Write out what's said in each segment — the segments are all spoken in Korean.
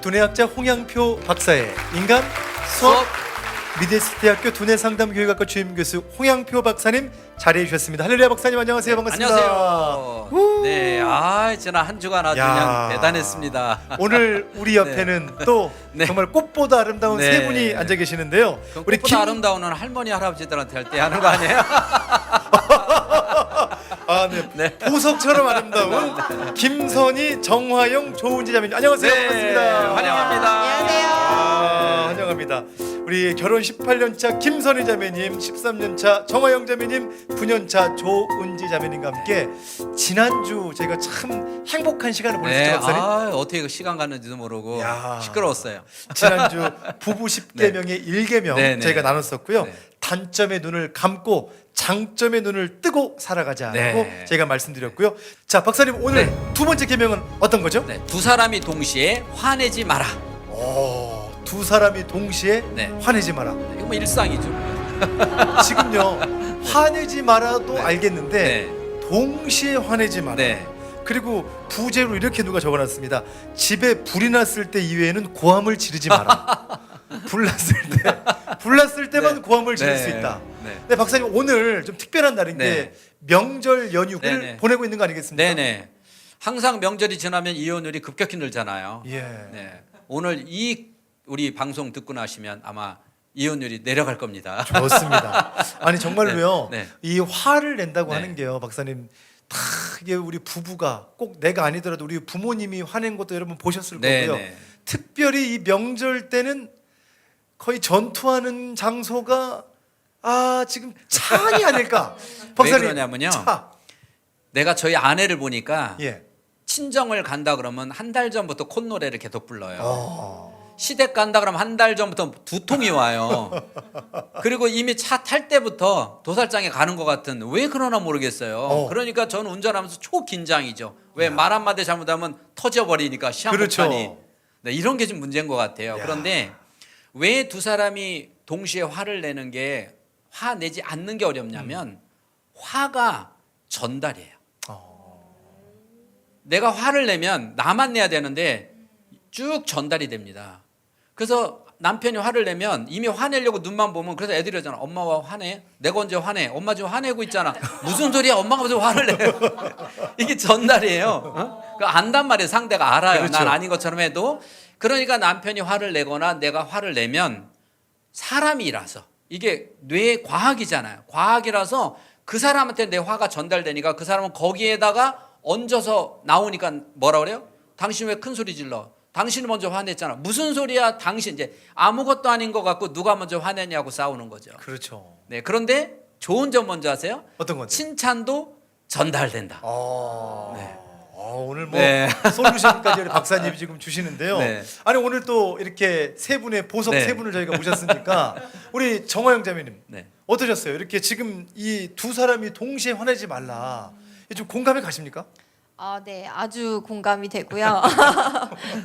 두뇌학자 홍양표 박사의 인간 수업 미대스대학교 두뇌상담교육학과 주임교수 홍양표 박사님 자리해 주셨습니다. 할렐루야 박사님 안녕하세요. 반갑습니다. 안녕하세요. 네, 지난 한 주간 아주 그냥 대단했습니다. 오늘 우리 옆에는 또 네. 정말 꽃보다 아름다운 네. 세 분이 앉아 계시는데요. 우리 꽃보다 아름다운 할머니 할아버지들한테 할 때 하는 거 아니에요? 네. 보석처럼 아름다운 김선희, 정화영, 조은지 자매님 안녕하세요. 네, 반갑습니다. 환영합니다. 안녕하세요. 환영합니다. 우리 결혼 18년차 김선희 자매님, 13년차 정화영 자매님, 9년차 조은지 자매님과 함께 지난주 저희가 참 행복한 시간을 보냈죠, 네, 박사님. 어떻게 그 시간 갔는지도 모르고 야. 시끄러웠어요. 지난주 부부 10계명의 1계명 네, 네. 저희가 나눴었고요. 네. 단점의 눈을 감고 장점의 눈을 뜨고 살아가자라고 네. 제가 말씀드렸고요. 자, 박사님 오늘 두 번째 계명은 어떤 거죠? 네, 두 사람이 동시에 화내지 마라. 두 사람이 동시에 네. 화내지 마라. 이거 뭐 일상이죠. 지금요 화내지 마라도 네. 알겠는데 네. 동시에 화내지 마라. 네. 그리고 부제로 이렇게 누가 적어놨습니다. 집에 불이 났을 때 이외에는 고함을 지르지 마라. 불났을 때만 네. 고함을 지를 네. 수 있다. 네. 네, 박사님 오늘 좀 특별한 날인 네. 게 명절 연휴를 네, 네. 보내고 있는 거 아니겠습니까? 네네. 항상 명절이 지나면 이혼율이 급격히 늘잖아요. 예. 네. 오늘 우리 방송 듣고 나시면 아마 이혼율이 내려갈 겁니다. 좋습니다. 아니 정말로요. 네, 네. 이 화를 낸다고 네. 하는 게요, 박사님. 다 이게 우리 부부가 꼭 내가 아니더라도 우리 부모님이 화낸 것도 여러분 보셨을 네, 거고요. 네. 특별히 이 명절 때는 거의 전투하는 장소가 지금 차이 아닐까? 박사님. 왜 그러냐면요. 차. 내가 저희 아내를 보니까 예. 친정을 간다 그러면 한 달 전부터 콧노래를 계속 불러요. 어. 시댁 간다 그러면 한 달 전부터 두통이 와요. 그리고 이미 차 탈 때부터 도살장에 가는 것 같은 왜 그러나 모르겠어요. 그러니까 저는 운전하면서 초긴장이죠. 왜 말 한마디 잘못하면 터져버리니까 시한폭탄이. 그렇죠. 네, 이런 게 좀 문제인 것 같아요. 야. 그런데 왜 두 사람이 동시에 화를 내는 게 화내지 않는 게 어렵냐면 화가 전달이에요. 내가 화를 내면 나만 내야 되는데 쭉 전달이 됩니다. 그래서 남편이 화를 내면 이미 화내려고 눈만 보면 그래서 애들이 그러잖아. 엄마와 화내? 내가 언제 화내? 엄마 지금 화내고 있잖아. 무슨 소리야? 엄마가 무슨 화를 내요? 이게 전달이에요. 그 안단 말이에요. 상대가 알아요. 그렇죠. 난 아닌 것처럼 해도. 그러니까 남편이 화를 내거나 내가 화를 내면 사람이라서 이게 뇌의 과학이잖아요. 과학이라서 그 사람한테 내 화가 전달되니까 그 사람은 거기에다가 얹어서 나오니까 뭐라 그래요? 당신 왜 큰 소리 질러? 당신이 먼저 화냈잖아. 무슨 소리야? 당신 이제 아무것도 아닌 것 같고 누가 먼저 화내냐고 싸우는 거죠. 그렇죠. 네, 그런데 좋은 점 먼저 아세요? 어떤 건데? 칭찬도 전달된다. 네. 오늘 뭐 네. 솔루션까지 우리 박사님이 지금 주시는데요. 네. 아니 오늘 또 이렇게 세 분의 보석 네. 세 분을 저희가 모셨으니까 우리 정화영 자매님 네. 어떠셨어요? 이렇게 지금 이 두 사람이 동시에 화내지 말라. 좀 공감이 가십니까? 네, 아주 공감이 되고요.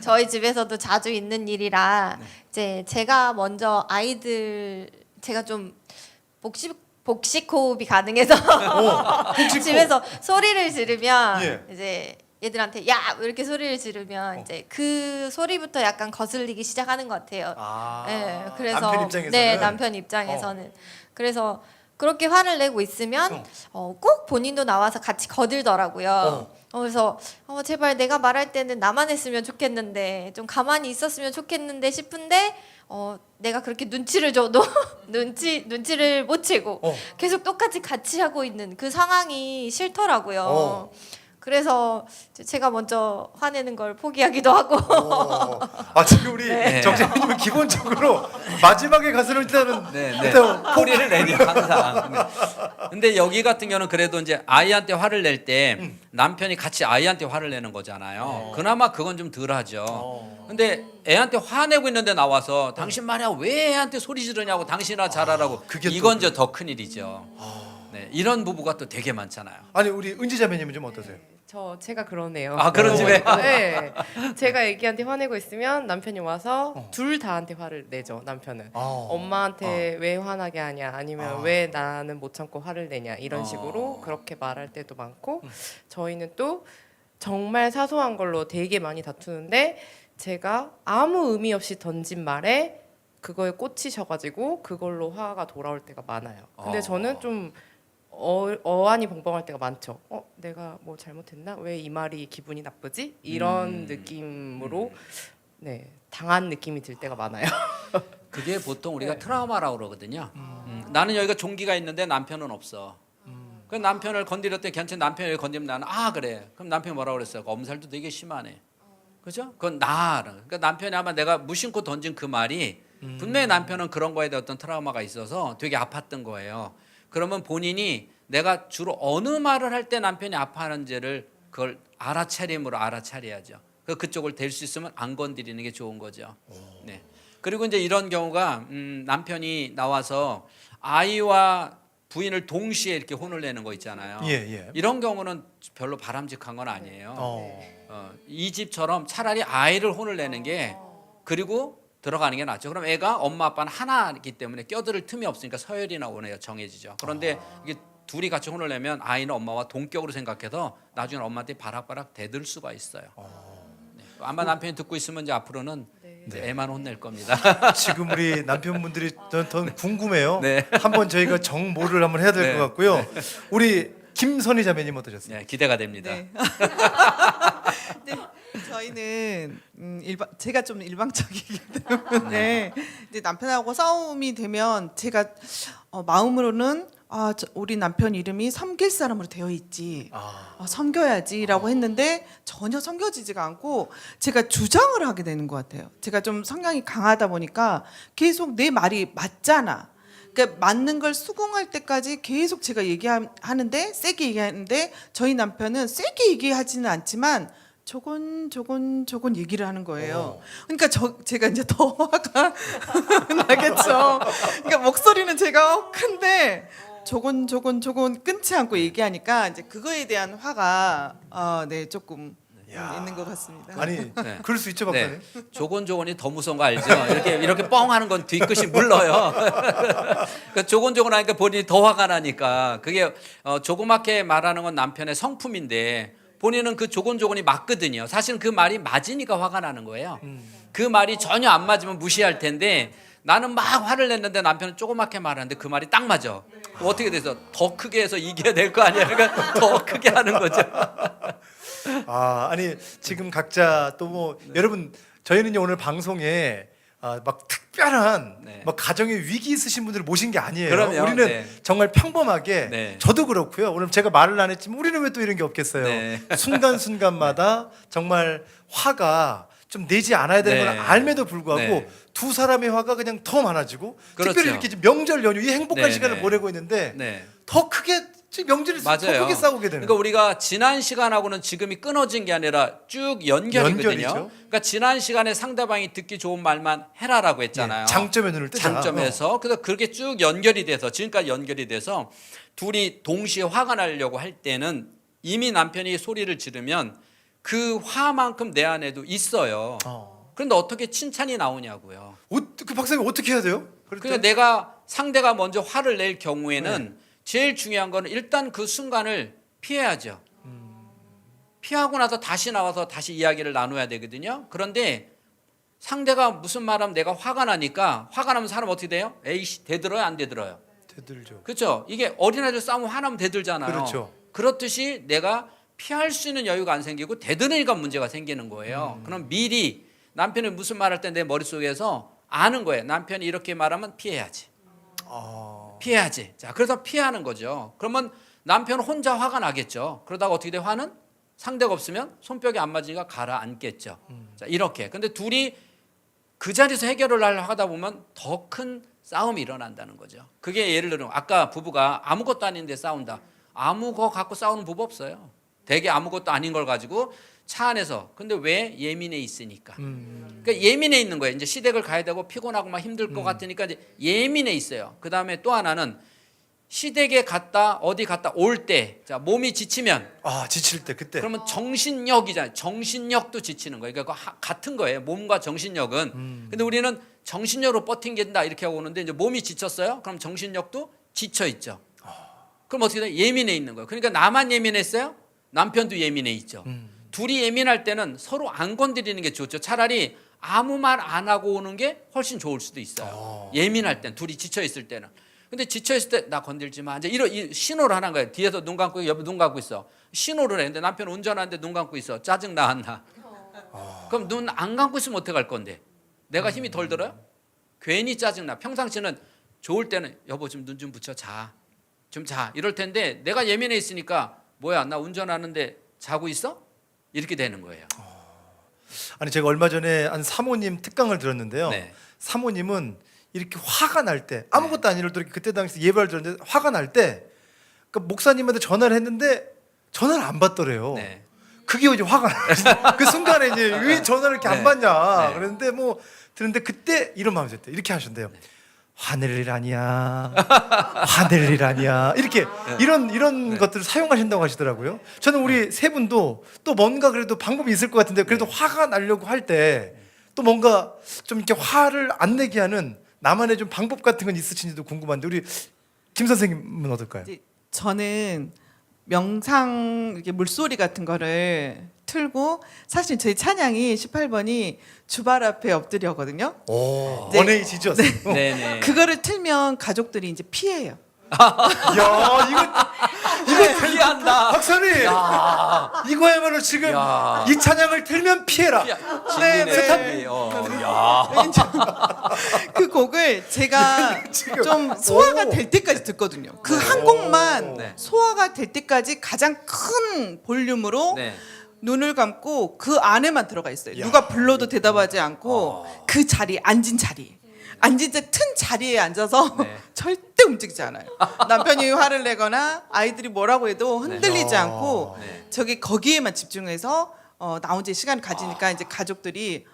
저희 집에서도 자주 있는 일이라 이제 제가 먼저 제가 좀 복식 호흡이 가능해서 복식 집에서 소리를 지르면 예. 이제 얘들한테 야 이렇게 소리를 지르면 이제 그 소리부터 약간 거슬리기 시작하는 것 같아요. 네, 그래서 남편 입장에서는 네, 남편 입장에서는 그래서 그렇게 화를 내고 있으면 꼭 본인도 나와서 같이 거들더라고요. 그래서 제발 내가 말할 때는 나만 했으면 좋겠는데 좀 가만히 있었으면 좋겠는데 싶은데 내가 그렇게 눈치를 줘도 눈치를 못 채고 계속 똑같이 같이 하고 있는 그 상황이 싫더라고요. 그래서 제가 먼저 화내는 걸 포기하기도 하고. 지금 우리 네. 정재님은 기본적으로 마지막에 가서는 일단은 일단 소리를 내려 항상. 근데 여기 같은 경우는 그래도 이제 아이한테 화를 낼 때 남편이 같이 아이한테 화를 내는 거잖아요. 그나마 그건 좀 덜하죠. 근데 애한테 화내고 있는데 나와서 당신 말이야 왜 애한테 소리 지르냐고 당신아 잘하라고. 그게 또 이건 저 더 큰일이죠. 네, 이런 부부가 또 되게 많잖아요. 아니 우리 은지 자매님은 좀 어떠세요? 제가 그러네요. 그런 집에? 네. 제가 애기한테 화내고 있으면 남편이 와서 둘 다한테 화를 내죠. 남편은 엄마한테 왜 화나게 하냐 아니면 왜 나는 못 참고 화를 내냐 이런 식으로 그렇게 말할 때도 많고 저희는 또 정말 사소한 걸로 되게 많이 다투는데 제가 아무 의미 없이 던진 말에 그거에 꽂히셔가지고 그걸로 화가 돌아올 때가 많아요. 근데 저는 좀 어안이 벙벙할 때가 많죠. 내가 뭐 잘못했나? 왜 이 말이 기분이 나쁘지? 이런 느낌으로 네, 당한 느낌이 들 때가 많아요. 그게 보통 우리가 트라우마라고 그러거든요. 나는 여기가 종기가 있는데 남편은 없어. 그 남편을 건드렸더니 괜찮 남편을 건드리면 나는 그래. 그럼 남편이 뭐라고 그랬어요? 엄살도 되게 심하네. 그죠? 그건 그러니까 남편이 아마 내가 무심코 던진 그 말이 분명히 남편은 그런 거에 대한 어떤 트라우마가 있어서 되게 아팠던 거예요. 그러면 본인이 내가 주로 어느 말을 할 때 남편이 아파하는지를 그걸 알아차려야죠. 그쪽을 댈 수 있으면 안 건드리는 게 좋은 거죠. 네. 그리고 이제 이런 경우가 남편이 나와서 아이와 부인을 동시에 이렇게 혼을 내는 거 있잖아요. 예. 이런 경우는 별로 바람직한 건 아니에요. 이 집처럼 차라리 아이를 혼을 내는 게 그리고 들어가는 게 낫죠. 그럼 애가 엄마 아빠는 하나이기 때문에 껴들을 틈이 없으니까 서열이나 원해요. 정해지죠. 그런데 이게 둘이 같이 혼을 내면 아이는 엄마와 동격으로 생각해서 나중에 엄마한테 바락바락 대들 수가 있어요. 네. 아마 남편이 듣고 있으면 이제 앞으로는 이제 애만 혼낼 겁니다. 지금 우리 남편분들이 더 궁금해요. 네. 한번 저희가 정모를 한번 해야 될 것 네. 같고요. 우리 김선희 자매님 어떠셨어요? 네, 기대가 됩니다. 네. 네, 저희는 제가 좀 일방적이기 때문에 이제 남편하고 싸움이 되면 제가 마음으로는 우리 남편 이름이 섬길 사람으로 되어 있지. 섬겨야지라고 했는데 전혀 섬겨지지가 않고 제가 주장을 하게 되는 것 같아요. 제가 좀 성향이 강하다 보니까 계속 내 말이 맞잖아. 그러니까 맞는 걸 수긍할 때까지 계속 제가 얘기하는데 세게 얘기하는데 저희 남편은 세게 얘기하지는 않지만 조곤 얘기를 하는 거예요. 그러니까 제가 이제 더 화가 나겠죠. 그러니까 목소리는 제가 큰데 조곤 끊지 않고 얘기하니까 이제 그거에 대한 화가 네 조금 있는 것 같습니다. 아니 네. 그럴 수 있죠, 박사님. 네. 조곤조곤이 더 무서운 거 알죠? 이렇게 뻥 하는 건 뒤끝이 물러요. 그러니까 조곤조곤 하니까 본인이 더 화가 나니까 그게 조그맣게 말하는 건 남편의 성품인데 본인은 그 조곤조곤이 맞거든요. 사실은 그 말이 맞으니까 화가 나는 거예요. 그 말이 전혀 안 맞으면 무시할 텐데 나는 막 화를 냈는데 남편은 조그맣게 말하는데 그 말이 딱 맞아. 어떻게 돼서 더 크게 해서 이겨야 될 거 아니야. 그러니까 더 크게 하는 거죠. 아니 지금 각자 또 뭐 여러분 저희는 오늘 방송에 막 특별한 네. 막 가정의 위기 있으신 분들을 모신 게 아니에요. 그럼요. 우리는 네. 정말 평범하게 네. 저도 그렇고요. 오늘 제가 말을 안 했지만 우리는 왜 또 이런 게 없겠어요. 네. 순간순간마다 정말 화가 좀 내지 않아야 되는 네. 걸 알매도 불구하고 네. 두 사람의 화가 그냥 더 많아지고 그렇죠. 특별히 이렇게 지금 명절 연휴 이 행복한 네, 시간을 네. 보내고 있는데 네. 더 크게 지금 명절에서 더 맞아요. 크게 싸우게 되는 그러니까 우리가 지난 시간하고는 지금이 끊어진 게 아니라 쭉 연결이거든요. 연결이죠. 그러니까 지난 시간에 상대방이 듣기 좋은 말만 해라라고 했잖아요. 장점의 눈을 뜨자. 장점에서 그래서 그렇게 쭉 연결이 돼서 지금까지 연결이 돼서 둘이 동시에 화가 나려고 할 때는 이미 남편이 소리를 지르면 그 화만큼 내 안에도 있어요. 그런데 어떻게 칭찬이 나오냐고요. 그 박사님 어떻게 해야 돼요? 그럴 때? 그러니까 내가 상대가 먼저 화를 낼 경우에는 제일 중요한 거는 일단 그 순간을 피해야죠. 피하고 나서 다시 나와서 다시 이야기를 나눠야 되거든요. 그런데 상대가 무슨 말하면 내가 화가 나니까 화가 나면 사람 어떻게 돼요? 에이씨 대들어요 안 대들어요? 대들죠. 그렇죠. 이게 어린아이들 싸우면 화나면 대들잖아요. 그렇죠. 그렇듯이 내가 피할 수 있는 여유가 안 생기고 대드니까 문제가 생기는 거예요. 그럼 미리 남편이 무슨 말할 때 내 머릿속에서 아는 거예요. 남편이 이렇게 말하면 피해야지. 피해야지. 자, 그래서 피하는 거죠. 그러면 남편 혼자 화가 나겠죠. 그러다가 어떻게 돼? 화는 상대가 없으면 손뼉이 안 맞으니까 가라앉겠죠. 자, 이렇게. 근데 둘이 그 자리에서 해결을 하려고 하다 보면 더 큰 싸움이 일어난다는 거죠. 그게 예를 들면 아까 부부가 아무것도 아닌데 싸운다. 아무거 갖고 싸우는 부부 없어요. 되게 아무것도 아닌 걸 가지고 차 안에서. 근데 왜? 예민해 있으니까. 그러니까 예민해 있는 거예요. 이제 시댁을 가야 되고 피곤하고 막 힘들 것 같으니까 이제 예민해 있어요. 그 다음에 또 하나는 시댁에 갔다 어디 갔다 올 때, 자 몸이 지치면 지칠 때 그때. 그러면 정신력이잖아요. 정신력도 지치는 거예요. 그러니까 같은 거예요. 몸과 정신력은. 근데 우리는 정신력으로 버틴다 이렇게 하고 오는데 이제 몸이 지쳤어요. 그럼 정신력도 지쳐 있죠. 그럼 어떻게 돼? 예민해 있는 거예요. 그러니까 나만 예민했어요? 남편도 예민해 있죠. 둘이 예민할 때는 서로 안 건드리는 게 좋죠. 차라리 아무 말 안 하고 오는 게 훨씬 좋을 수도 있어요. 예민할 땐, 둘이 지쳐 있을 때는. 근데 지쳐 있을 때 나 건들지 마. 이제 이런 신호를 하는 거예요. 뒤에서 눈 감고 옆에 눈 감고 있어. 신호를 해. 근데 남편 운전하는데 눈 감고 있어. 짜증 나 안 나? 그럼 눈 안 감고 있으면 어떡할 건데? 내가 힘이 덜 들어요? 괜히 짜증 나. 평상시는 좋을 때는 여보 좀 눈 좀 붙여 자. 좀 자. 이럴 텐데 내가 예민해 있으니까 뭐야 나 운전하는데 자고 있어? 이렇게 되는 거예요. 아니 제가 얼마 전에 한 사모님 특강을 들었는데요. 네. 사모님은 이렇게 화가 날 때 아무것도 아니라도 이렇게 그때 당시 예배를 들었는데 화가 날 때 그 목사님한테 전화를 했는데 전화를 안 받더래요. 네. 그게 이제 화가 나. 그 순간에 이제 왜 전화를 이렇게 안 네. 받냐. 네. 그랬는데 뭐 들었는데 그때 이런 마음이 들었대. 이렇게 하셨대요. 화낼 일 아니야. 화낼 일 아니야. 이렇게 이런 것들을 사용하신다고 하시더라고요. 저는 우리 세 분도 또 뭔가 그래도 방법이 있을 것 같은데 그래도 화가 나려고 할 때 또 뭔가 좀 이렇게 화를 안 내게 하는 나만의 좀 방법 같은 건 있으신지도 궁금한데 우리 김 선생님은 어떨까요? 이제 저는 명상 이렇게 물소리 같은 거를 틀고 사실 저희 찬양이 18번이 주발 앞에 엎드려거든요. 오, 네. 원에이지죠. 네네. 그거를 틀면 가족들이 이제 피해요. 야, 이거 피한다. 박사님, 이거야말로 지금 야. 이 찬양을 틀면 피해라. 진리네. 네. 야. 그 곡을 제가 지금. 좀 소화가 오. 될 때까지 듣거든요. 그 한 곡만 네. 소화가 될 때까지 가장 큰 볼륨으로 네. 눈을 감고 그 안에만 들어가 있어요. 야. 누가 불러도 대답하지 않고 그 자리 앉은 자리. 앉은 튼 자리에 앉아서 네. 절대 움직이지 않아요. 남편이 화를 내거나 아이들이 뭐라고 해도 흔들리지 네. 않고 네. 저기 거기에만 집중해서 나 혼자 시간 가지니까 이제 가족들이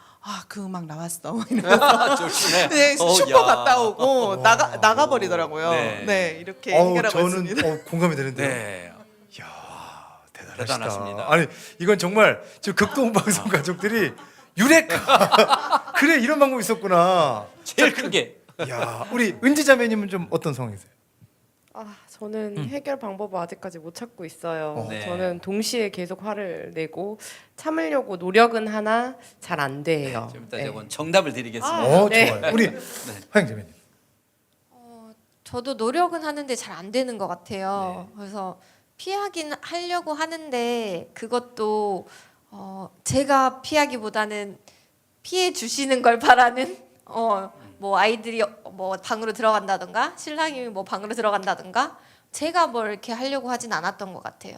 그 음악 나왔어 이러면서 좋시네. 네, 어, 슈퍼 야. 갔다 오고 나가 버리더라고요. 네. 네, 이렇게 해결하고 저는 있습니다. 공감이 되는데요. 네. 이야, 대단하시다. 대단하십니다. 아니 이건 정말 지금 극동방송 가족들이 유레카 그래 이런 방법이 있었구나. 제일 크게. 야, 우리 은지 자매님은 좀 어떤 상황이세요? 저는 해결 방법을 아직까지 못 찾고 있어요. 네. 저는 동시에 계속 화를 내고 참으려고 노력은 하나 잘 안 돼요. 좀 이따 네. 저건 정답을 드리겠습니다. 네. 좋아요. 우리 화영 자매님. 저도 노력은 하는데 잘 안 되는 것 같아요. 그래서 피하긴 하려고 하는데 그것도 제가 피하기보다는 피해 주시는 걸 바라는 뭐 아이들이 뭐 방으로 들어간다든가 신랑이 뭐 방으로 들어간다든가 제가 뭘 이렇게 하려고 하진 않았던 것 같아요.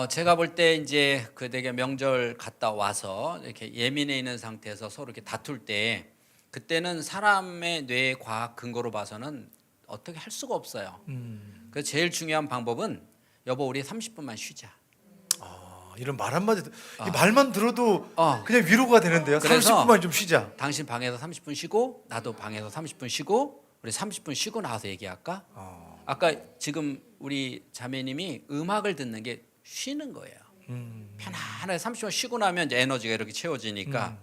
제가 볼 때 이제 그 되게 명절 갔다 와서 이렇게 예민해 있는 상태에서 서로 이렇게 다툴 때 그때는 사람의 뇌의 과학 근거로 봐서는 어떻게 할 수가 없어요. 그래서 제일 중요한 방법은 여보 우리 30분만 쉬자. 이런 말 한마디 이 말만 들어도 어. 그냥 위로가 되는데요. 그래서 30분만 좀 쉬자. 당신 방에서 30분 쉬고 나도 방에서 30분 쉬고 우리 30분 쉬고 나와서 얘기할까? 아까 지금 우리 자매님이 음악을 듣는 게 쉬는 거예요. 편안하게 30분 쉬고 나면 이제 에너지가 이렇게 채워지니까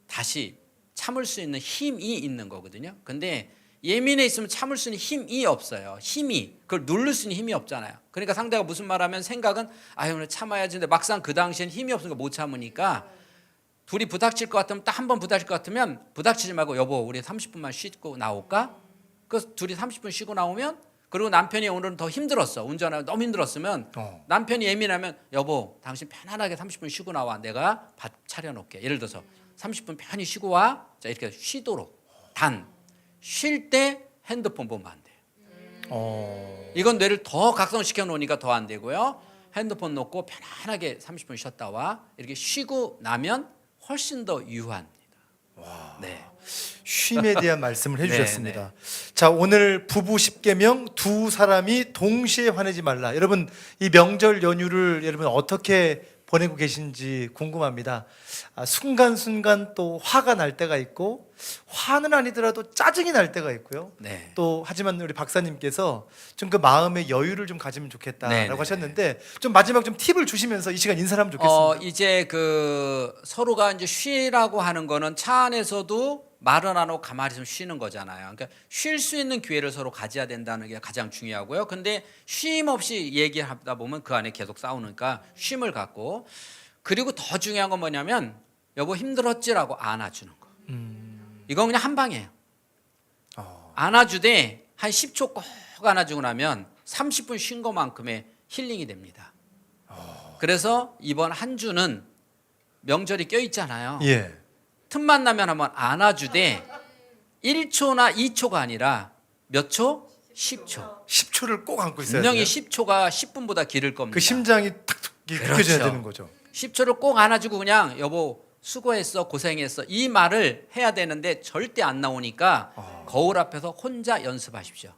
다시 참을 수 있는 힘이 있는 거거든요. 근데 예민해 있으면 참을 수 있는 힘이 없어요. 힘이 그걸 누를 수 있는 힘이 없잖아요. 그러니까 상대가 무슨 말하면 생각은 오늘 참아야지. 근데 막상 그 당시엔 힘이 없으니까 못 참으니까 둘이 부닥칠 것 같으면 딱 한 번 부닥칠 것 같으면 부닥치지 말고 여보 우리 30분만 쉬고 나올까? 그래서 둘이 30분 쉬고 나오면 그리고 남편이 오늘은 더 힘들었어. 운전하고 너무 힘들었으면 남편이 예민하면 여보 당신 편안하게 30분 쉬고 나와. 내가 밥 차려놓을게. 예를 들어서 30분 편히 쉬고 와. 자 이렇게 쉬도록. 단 쉴 때 핸드폰 보면 안 돼요. 이건 뇌를 더 각성시켜 놓으니까 더 안 되고요. 핸드폰 놓고 편안하게 30분 쉬었다 와. 이렇게 쉬고 나면 훨씬 더 유효합니다. 네. 쉼에 대한 말씀을 해주셨습니다. 네, 자 오늘 부부 10계명 두 사람이 동시에 화내지 말라. 여러분 이 명절 연휴를 여러분 어떻게 보내고 계신지 궁금합니다. 순간순간 또 화가 날 때가 있고 화는 아니더라도 짜증이 날 때가 있고요. 네. 또 하지만 우리 박사님께서 좀 그 마음의 여유를 좀 가지면 좋겠다라고 네, 네. 하셨는데 좀 마지막 좀 팁을 주시면서 이 시간 인사하면 좋겠습니다. 이제 그 서로가 이제 쉬라고 하는 거는 차 안에서도 말은 안 하고 가만히 있으면 쉬는 거잖아요. 그러니까 쉴 수 있는 기회를 서로 가져야 된다는 게 가장 중요하고요. 근데 쉼 없이 얘기하다 보면 그 안에 계속 싸우니까 쉼을 갖고, 그리고 더 중요한 건 뭐냐면 여보 힘들었지라고 안아주는 거. 이건 그냥 한 방이에요. 안아주되 한 10초 꼭 안아주고 나면 30분 쉰 것만큼의 힐링이 됩니다. 그래서 이번 한 주는 명절이 껴있잖아요. 예. 틈만 나면 한번 안아주되 1초나 2초가 아니라 몇 초? 10초. 10초를 꼭 안고 있어야 분명히 돼요. 10초가 10분보다 길을 겁니다. 그 심장이 탁탁 느껴져야 그렇죠. 되는 거죠. 10초를 꼭 안아주고 그냥 여보 수고했어 고생했어 이 말을 해야 되는데 절대 안 나오니까 거울 앞에서 혼자 연습하십시오.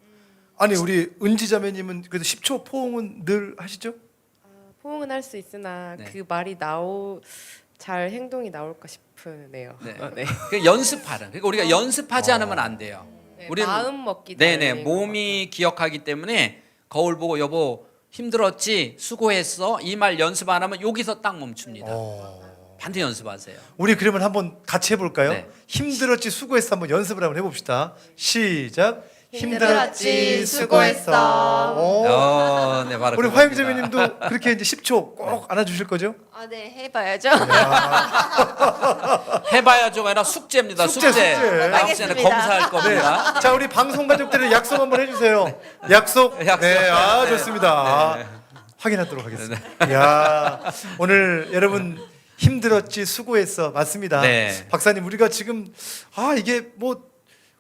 아니 우리 은지 자매님은 그래도 10초 포옹은 늘 하시죠? 포옹은 할 수 있으나 네. 그 말이 잘 행동이 나올까 싶으네요. 네. 네. 그 연습하는. 그러니까 우리가 연습하지 않으면 안 돼요. 네, 우리는 마음 먹기. 네네 몸이 기억하기 때문에 거울 보고 여보 힘들었지 수고했어 이 말 연습 안 하면 여기서 딱 멈춥니다. 반드시 연습하세요. 우리 그러면 한번 같이 해볼까요? 네. 힘들었지 수고했어 한번 연습을 한번 해봅시다. 시작. 힘들었지, 수고했어. 네 바로 우리 그겁니다. 화영자매님도 그렇게 이제 10초 꼭 안아주실 거죠? 아, 네, 해봐야죠. 해봐야죠가 아니라 숙제입니다. 숙제, 숙제. 숙제. 다음 시간에 알겠습니다. 검사할 겁니다. 자 우리 방송 가족들의 약속 한번 해주세요. 약속. 약속. 네, 아 네. 좋습니다. 네. 확인하도록 하겠습니다. 야 오늘 여러분 힘들었지 수고했어 맞습니다. 네. 박사님 우리가 지금 이게 뭐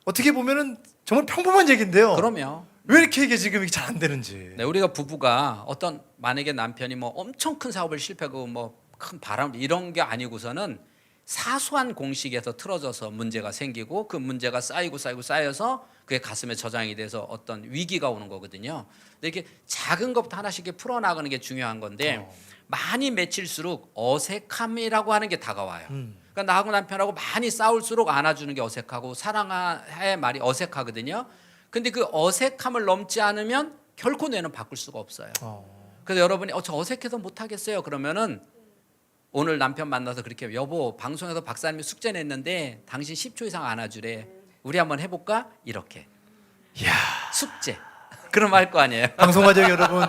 어떻게 보면은 정말 평범한 얘기인데요. 그럼요. 왜 이렇게 이게 지금 잘 안 되는지. 네, 우리가 부부가 어떤 만약에 남편이 뭐 엄청 큰 사업을 실패하고 뭐 큰 바람 이런 게 아니고서는 사소한 공식에서 틀어져서 문제가 생기고 그 문제가 쌓여서 그게 가슴에 저장이 돼서 어떤 위기가 오는 거거든요. 근데 이렇게 작은 것부터 하나씩 이렇게 풀어나가는 게 중요한 건데 많이 맺힐수록 어색함이라고 하는 게 다가와요. 그러니까 나하고 남편하고 많이 싸울수록 안아주는 게 어색하고 사랑해 말이 어색하거든요. 근데 그 어색함을 넘지 않으면 결코 뇌는 바꿀 수가 없어요. 그래서 여러분이 저 어색해서 못 하겠어요. 그러면은 오늘 남편 만나서 그렇게 여보 방송에서 박사님이 숙제 냈는데 당신 10초 이상 안아주래. 우리 한번 해볼까? 이렇게. 이야. 숙제. 그럼 할 거 아니에요. 방송 가족 여러분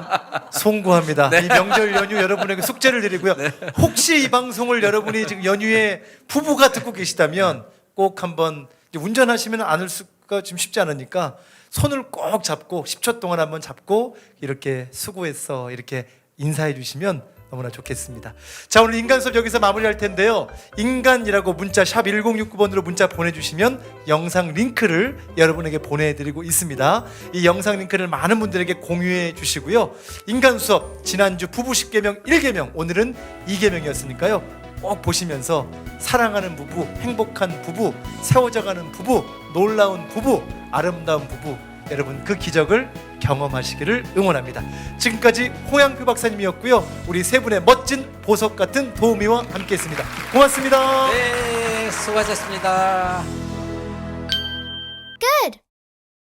송구합니다. 네. 이 명절 연휴 여러분에게 숙제를 드리고요. 혹시 이 방송을 여러분이 지금 연휴에 부부가 듣고 계시다면 꼭 한번 이제 운전하시면 안을 수가 좀 쉽지 않으니까 손을 꼭 잡고 10초 동안 한번 잡고 이렇게 수고했어 이렇게 인사해 주시면 너무나 좋겠습니다. 자 오늘 인간 수업 여기서 마무리할 텐데요. 인간이라고 문자 샵 1069번으로 문자 보내주시면 영상 링크를 여러분에게 보내드리고 있습니다. 이 영상 링크를 많은 분들에게 공유해 주시고요. 인간 수업 지난주 부부 10계명 1계명 오늘은 2계명이었으니까요. 꼭 보시면서 사랑하는 부부, 행복한 부부, 세워져가는 부부, 놀라운 부부, 아름다운 부부 여러분 그 기적을 경험하시기를 응원합니다. 지금까지 호양표 박사님이었고요. 우리 세 분의 멋진 보석 같은 도우미와 함께했습니다. 고맙습니다. 네, 수고하셨습니다. Good.